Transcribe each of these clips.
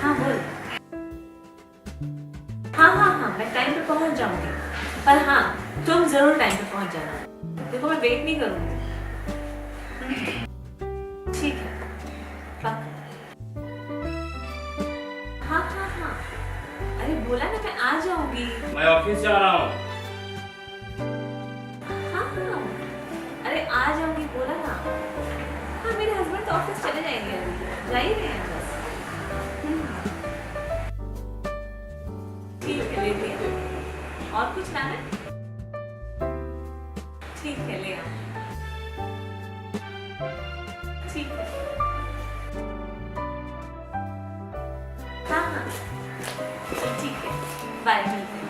हाँ बोल। हाँ हाँ हाँ, मैं टाइम पे पहुंच जाऊंगी, पर हाँ तुम जरूर टाइम पे पहुंच जाना। देखो मैं वेट नहीं करूंगी। ठीक है, पक्का। हाँ हाँ हाँ, अरे बोला ना मैं आ जाऊंगी। मैं ऑफिस जा रहा हूँ। हाँ हाँ, अरे आ जाऊंगी बोला ना। हाँ मेरे हस्बैंड तो ऑफिस चले जाएंगे, अभी जा ही रहे हैं बस। ठीक है, ले लिया। और कुछ लाना है? ठीक है, ले आओ। ठीक है। हाँ हाँ ठीक है, बाय, मिलते हैं।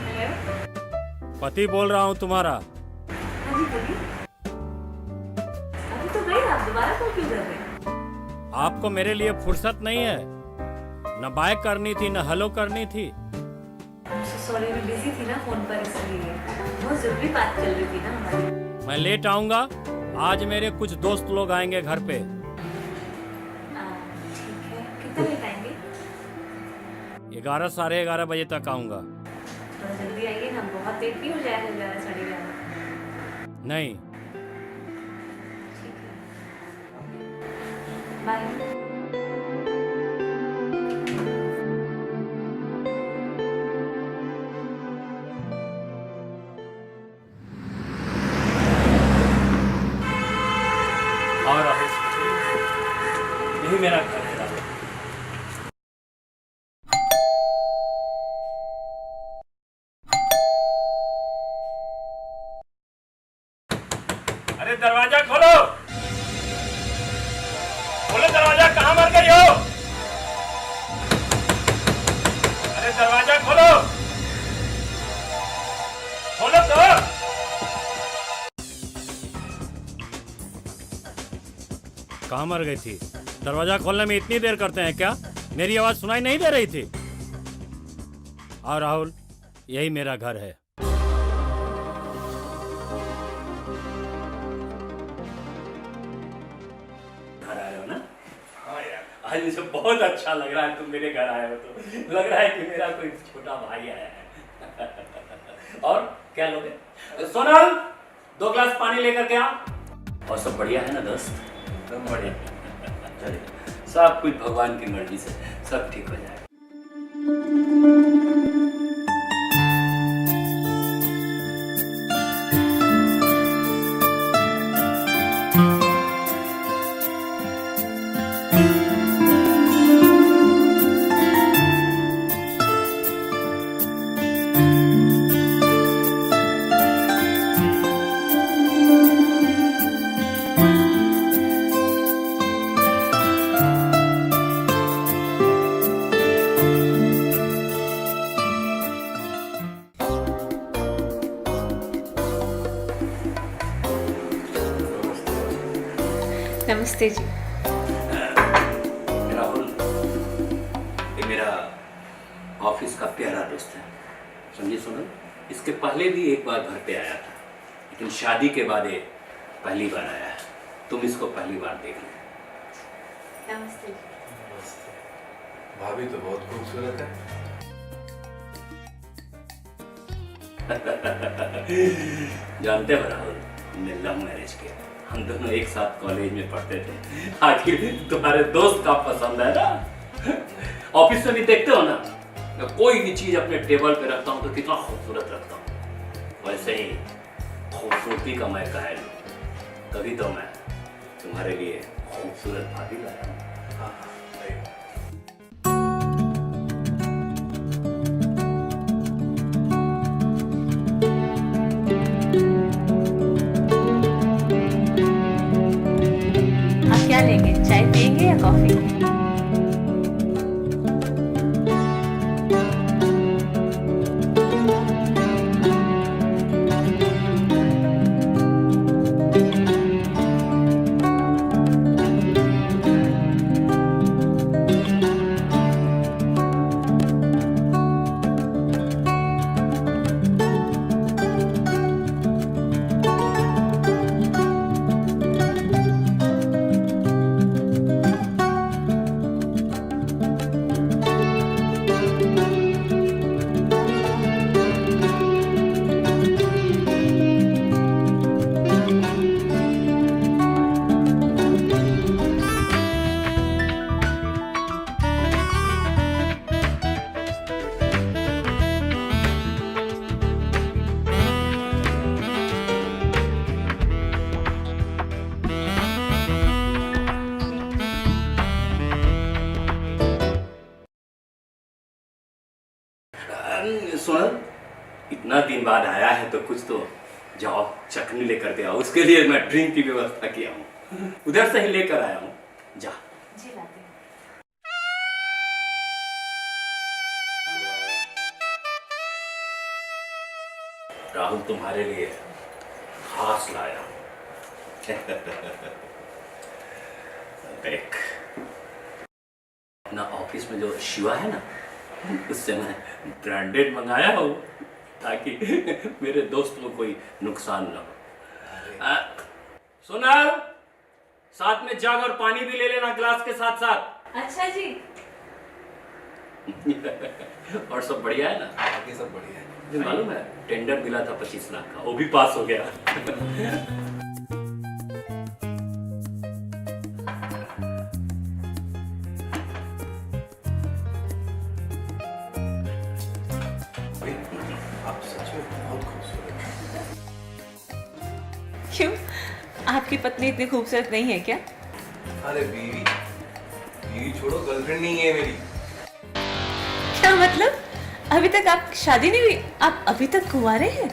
हेलो। पति बोल रहा हूँ तुम्हारा। हाँ जी बोलिए। अभी तो गई, आप दोबारा कॉल क्यों कर रहे हैं? आपको मेरे लिए फुर्सत नहीं है, न बाय करनी थी न हेलो करनी थी। सॉरी, मैं बिजी थी ना फोन पर, इसलिए बहुत जरूरी बात चल रही थी ना हमारी। मैं लेट आऊंगा, आज मेरे कुछ दोस्त लोग आएंगे घर पे। ठीक है, कितना लेट आएंगे? 11 साढ़े 11 बजे तक आऊंगा। थोड़ा जल्दी आइए ना, बहुत लेट भी हो जाएगा 11 साढ़े 11। नहीं, ठीक है, बाय। और यही मेरा घर है। अरे दरवाजा खोलो, खोलो दरवाजा, कहाँ मर गई हो? अरे दरवाजा खोलो, खोलो तो। कहाँ मर गई थी? दरवाजा खोलने में इतनी देर करते हैं क्या? मेरी आवाज सुनाई नहीं दे रही थी? और राहुल, यही मेरा घर है। घर आए हो ना? हाँ यार, आज मुझे बहुत अच्छा लग रहा है तुम मेरे घर आए हो तो। लग रहा है कि मेरा कोई छोटा भाई आया है। और क्या लोगे? सोनल, 2 गिलास पानी लेकर के आ। और सब बढ़िया है ना दोस्त? सब बढ़िया। चलिए, सब कुछ भगवान की मर्जी से सब ठीक हो जाएगा। नमस्ते जी। राहुल, ये मेरा ऑफिस का प्यारा दोस्त है, समझिए सोनल। इसके पहले भी एक बार घर पे आया था, लेकिन शादी के बाद ये पहली बार आया है। तुम इसको पहली बार देख लो। नमस्ते जी। भाभी तो बहुत खूबसूरत है। जानते हो राहुल, हमने लव मैरिज किया। हम दोनों एक साथ कॉलेज में पढ़ते थे। आखिर तुम्हारे दोस्त का पसंद है ना? ऑफिस में भी देखते हो ना, मैं कोई भी चीज अपने टेबल पे रखता हूँ तो कितना खूबसूरत रखता हूँ। वैसे ही खूबसूरती का मैं कायल हूँ, तभी तो मैं तुम्हारे लिए खूबसूरत भाभी लाया हूँ। आप क्या लेंगे, चाय पियेंगे या कॉफी? इतना दिन बाद आया है तो कुछ तो जाओ चखनी लेकर के आओ। उसके लिए मैं ड्रिंक की व्यवस्था किया हूँ, उधर से ही लेकर आया हूँ। जा। जी लाते हैं। राहुल तुम्हारे लिए खास लाया हूँ। देख, अपना ऑफिस में जो शिवा है ना, उससे मैं ब्रांडेड मंगाया हूँ ताकि मेरे दोस्त को कोई नुकसान ना हो। सोनल, साथ में जग और पानी भी ले लेना ग्लास के साथ साथ। अच्छा जी। और सब बढ़िया है ना? बाकी सब बढ़िया है। मुझे मालूम है टेंडर मिला था 25 लाख का, वो भी पास हो गया। भाई, आप सच में बहुत खूबसूरत हैं। क्यों, आपकी पत्नी इतनी खूबसूरत नहीं है क्या? अरे बीवी, बीवी छोड़ो, गर्लफ्रेंड नहीं है मेरी। क्या मतलब? अभी तक आप शादी नहीं हुई, आप अभी तक कुंवारे हैं?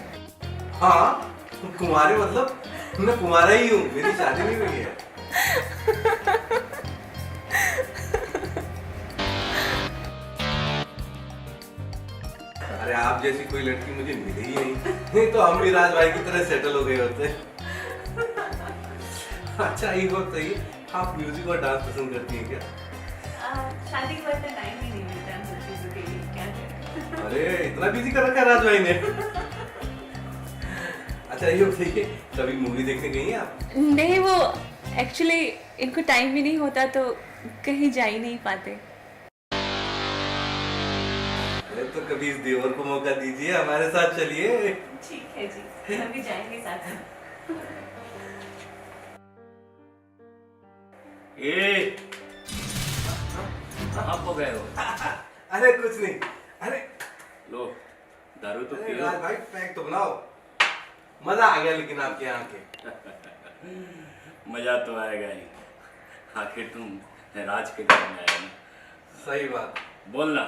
हाँ, कुंवारे मतलब मैं कुंवारा ही हूँ, मेरी शादी नहीं हुई है। अरे आप जैसी कोई लड़की मुझे मिली ही नहीं तो हम भी राज भाई की तरह सेटल हो गए होते। अच्छा ये बात सही है, आप म्यूजिक और डांस पसंद करती हैं क्या? शादी के बाद टाइम ही नहीं मिलता इन सब चीजों के लिए, क्या करें? अरे इतना बिजी कर रखा है राज भाई ने। अच्छा ये बताइए, कभी मूवी देखने गई हैं आप? नहीं, वो एक्चुअली इनको टाइम ही नहीं होता तो कहीं जा ही नहीं पाते। अरे तो कभी इस देवर को मौका दीजिए, हमारे साथ चलिए। ठीक है जी, हम भी जाएंगे साथ में। ए, कहाँ हो गए हो? अरे कुछ नहीं। अरे लो, दारू तो अरे पियो। राज भाई पैक तो बनाओ, मजा आ गया लेकिन आपके यहाँ के। मजा तो आएगा ही, आखिर तुम राज के घर में आए ना। सही बात। बोलना,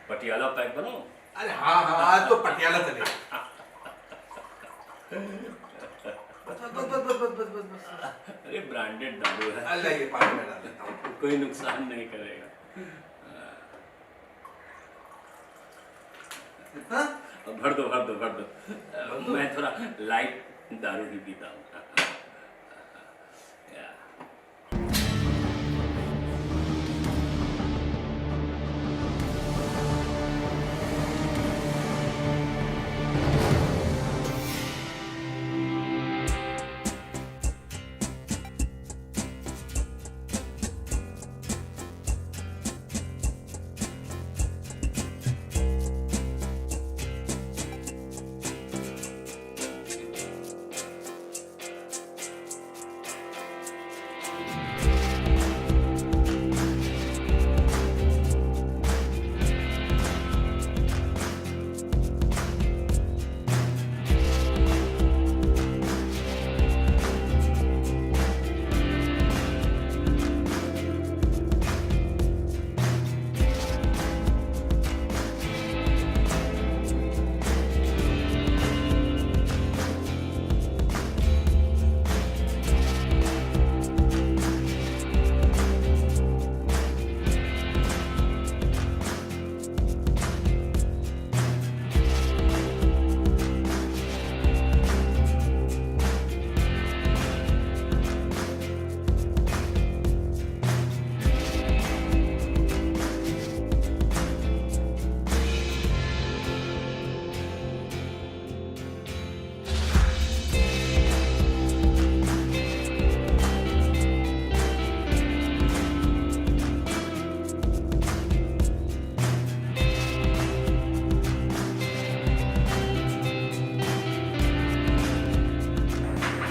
पटियाला पैक बनाओ। अरे हाँ हाँ, आज तो पटियाला चलेगा। बस बस बस बस बस बस बस बस। अरे ब्रांडेड दारू है, अल्लाह ये पानी में डाल देता हूँ। कोई नुकसान नहीं करेगा। हाँ? भर दो भर दो भर दो। मैं थोड़ा लाइट दारू ही पीता हूँ।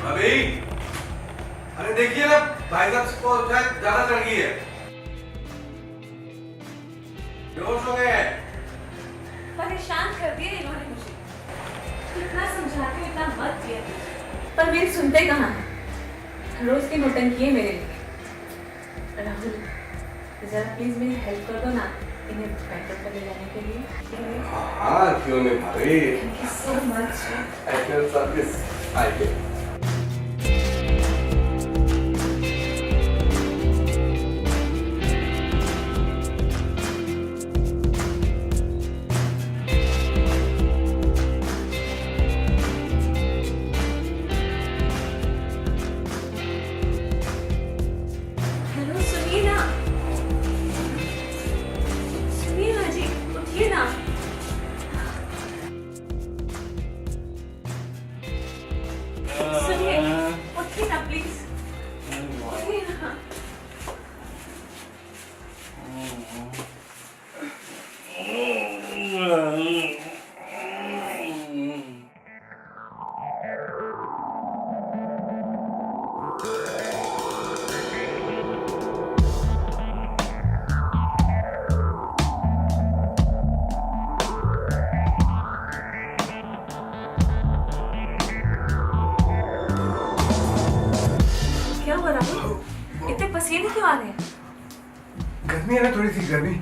अभी अरे देखिए ना, भाई साहब को शायद ज्यादा चढ़ गई है, बेहोश हो गए हैं। परेशान कर दिया इन्होंने मुझे, इतना समझाती हूँ, इतना मत किया, पर मेरी सुनते कहाँ हैं? रोज की नौटंकी है मेरे लिए। राहुल, जरा प्लीज मेरी हेल्प कर दो ना, इन्हें पैकअप पर ले जाने के लिए। हाँ क्यों नहीं भाभी। Thank you so much. I can service. आइए। हेलो सुनिए ना, सुनिए ना जी, उठिए ना। सुनिए, उठिए ना प्लीज, उठिए ना। क्या हो रहा है? इतने पसीने क्यों आ रहे हैं? गर्मी है ना, थोड़ी सी गर्मी।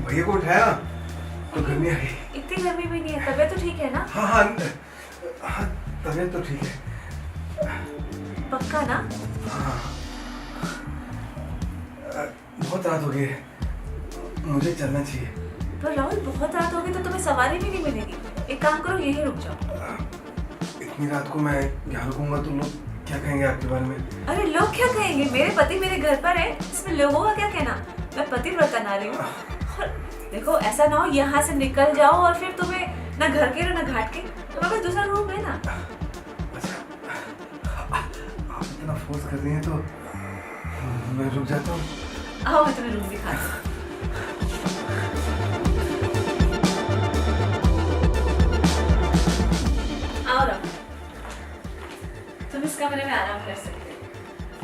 भैया को उठाया तो गर्मी आ गई। इतनी गर्मी भी नहीं है, तबीयत तो ठीक है ना? हाँ हाँ हाँ, तबीयत तो ठीक है। पक्का ना? हाँ। बहुत रात हो गई है, मुझे चलना चाहिए। पर राहुल, बहुत रात होगी तो तुम्हें सवारी भी नहीं मिलेगी। एक काम करो, यहीं रुक जाओ। इतनी रात को मैं यहाँ रुकूंगा तो लोग क्या कहेंगे आपके बारे में? अरे लोग क्या कहेंगे? मेरे पति मेरे घर पर है, इसमें लोगों का क्या कहना? मैं पतिव्रता नारी हूँ। और देखो, ऐसा ना हो यहाँ से निकल जाओ और फिर तुम्हें ना घर के ना घाट के, तुम्हारे पास दूसरा रूम है ना? अच्छा, आप इतना फोर्स कर रही हैं तो मैं रुक जाता हूँ। आओ, मैं तुम्हें रूम दिखाती हूँ। आओ राहुल, तुम इस कमरे में आराम कर सकते हो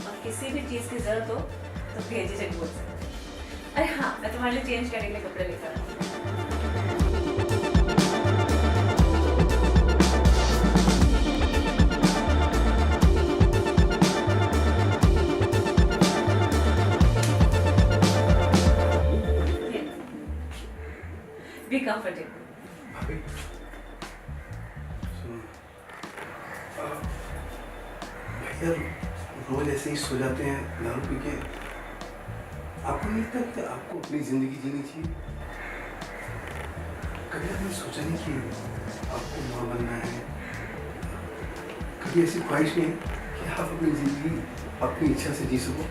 और किसी भी चीज की जरूरत हो तो बेझिझक बोल सकते हो। अरे हाँ, मैं तुम्हारे लिए चेंज करने के लिए कपड़े लेकर आऊँ। Be comfortable. भाभी, सुनो, भैया रोज ऐसे ही सो जाते हैं दारू पी के। आपको नहीं लगता कि आपको अपनी जिंदगी जीनी चाहिए? कभी आपने सोचा नहीं कि आपको माँ बनना है? कभी ऐसी ख्वाहिश नहीं है कि आप अपनी जिंदगी अपनी इच्छा से जी सको?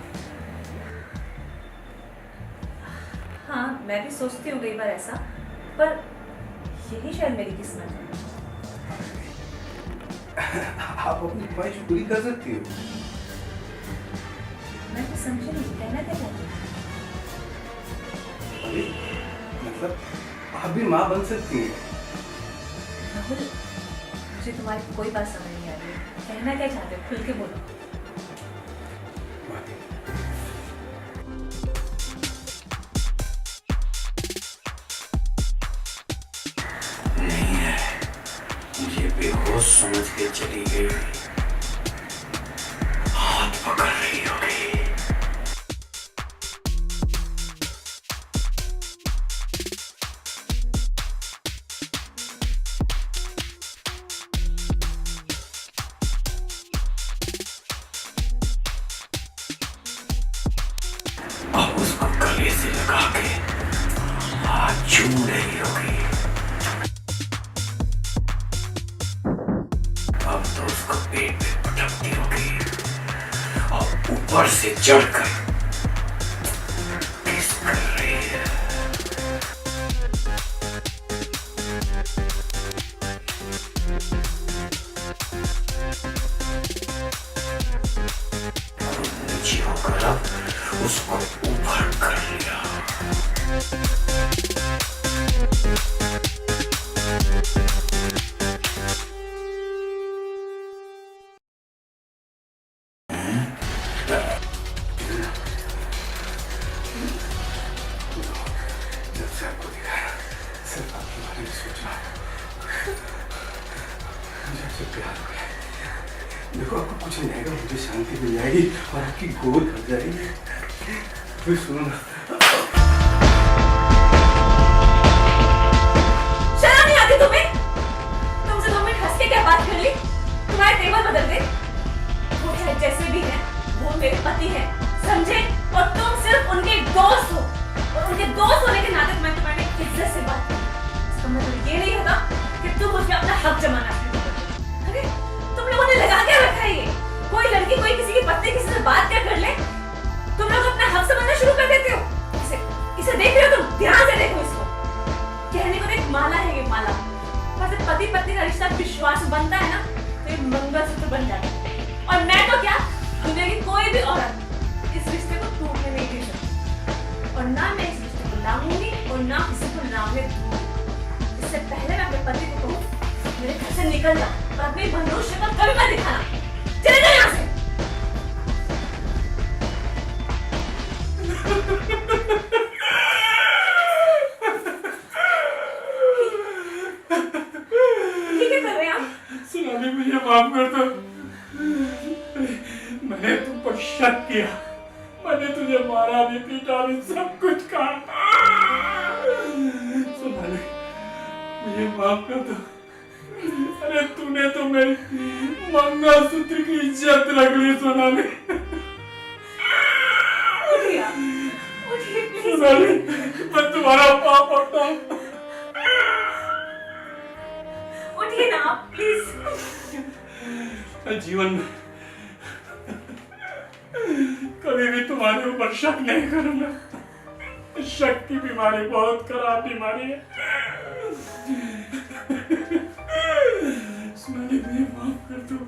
हाँ, मैं भी सोचती हूँ कई बार ऐसा, पर यही शायद मेरी किस्मत है। आप अपनी ख्वाहिश पूरी कर सकती हो। मैं तो समझी नहीं, कहना क्या चाहती हूँ? अरे मतलब आप भी माँ बन सकती हैं। राहुल, मुझे तुम्हारी कोई बात समझ नहीं आ रही है। कहना क्या चाहते हो? खुल के बोलो। नहीं है, मुझे बेहोश समझ के चली गई, हाथ पकड़ रही होगी। अब उसको गले से लगा के हाथ चूम रही होगी। अब तो उसको पेट पे पटकती होगी और ऊपर से चढ़कर किस कर रही है। और नीचे होकर अब उसको ऊपर कर लिया। जब से आपको देखा सिर्फ आपके बारे में सोच रहा हूँ। मुझे आपसे प्यार हो गया। देखो आपको कुछ नहीं आएगा, मुझे शांति मिल जाएगी और आपकी गोद भर जाएगी। फिर सुनो ना, बदल गए? वो चाहे जैसे भी हैं, वो मेरे पति हैं, समझे? और तुम सिर्फ उनके दोस्त हो, और उनके दोस्त होने के नाते मैं तुम्हारी इज्जत से बात करूं। इसका मतलब ये नहीं होगा कि तुम मुझे अपना हक जमाना शुरू कर दो। अरे तुम लोगों ने लगा क्या रखा है ये? कोई लड़की कोई किसी की पत्नी किसी से बात क्या कर ले, तुम लोग अपना हक समझना शुरू कर देते हो। इसे देख रहे हो तुम? ध्यान से देखो इसको। कहने को एक माला है, ये माला। पर जब पति पत्नी का रिश्ता विश्वास बनता है ना, तो ये मंगलसूत्र बन जाता है। और मैं तो क्या, दुनिया की कोई भी औरत इस रिश्ते को टूटने नहीं दे सकती। और ना मैं इस रिश्ते को लाऊंगी और ना किसी को लाने दूंगी। इससे पहले मैं अपने पति को कहूँ मेरे घर से निकल जा और अपनी मनुष्य को कभी मत दिखाना। चले जाओ यहाँ से। सोनाली मुझे माफ कर दो। मैंने तुम पर शक किया, मैंने तुझे मारा भी, पीटा भी, सब कुछ कहा। सोनाली मुझे माफ कर दो। अरे तूने तो मेरी मंगलसूत्र की इज्जत रख ली सोनाली। सोनाली मैं तुम्हारा पाप पड़ता हूँ। उठिए ना आप प्लीज। जीवन में कभी भी तुम्हारे ऊपर शक नहीं करूंगा। शक की बीमारी बहुत खराब बीमारी है। सोनाली मुझे माफ कर दो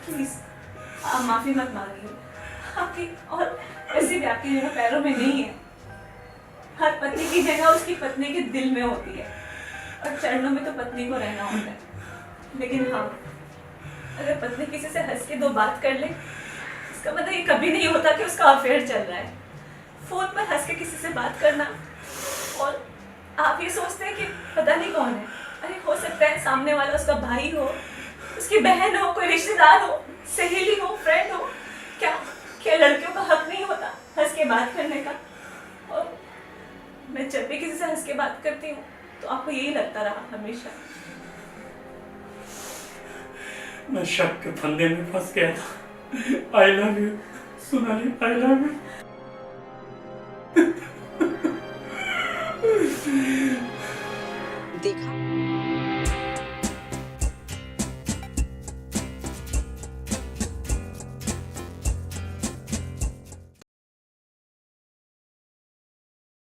प्लीज। आप माफी मत मांगिए, आपकी और वैसे भी आपकी जगह पैरों में नहीं है। हर पत्नी की जगह उसकी पत्नी के दिल में होती है, और चरणों में तो पत्नी को रहना होता है। लेकिन हाँ, अगर पत्नी किसी से हंस के दो बात कर ले, इसका मतलब ये कभी नहीं होता कि उसका अफेयर चल रहा है। फोन पर हंस के किसी से बात करना, और आप ये सोचते हैं कि पता नहीं कौन है। अरे हो सकता है सामने वाला उसका भाई हो, उसकी बहन हो, कोई रिश्तेदार हो, सहेली हो, फ्रेंड हो। क्या लड़कियों का हक नहीं होता हंस के बात करने का? और मैं जब भी किसी से हंस के बात करती हूँ तो आपको यही लगता रहा हमेशा। मैं शक के फंदे में फंस गया था। I love you Sonali, I love you. देखा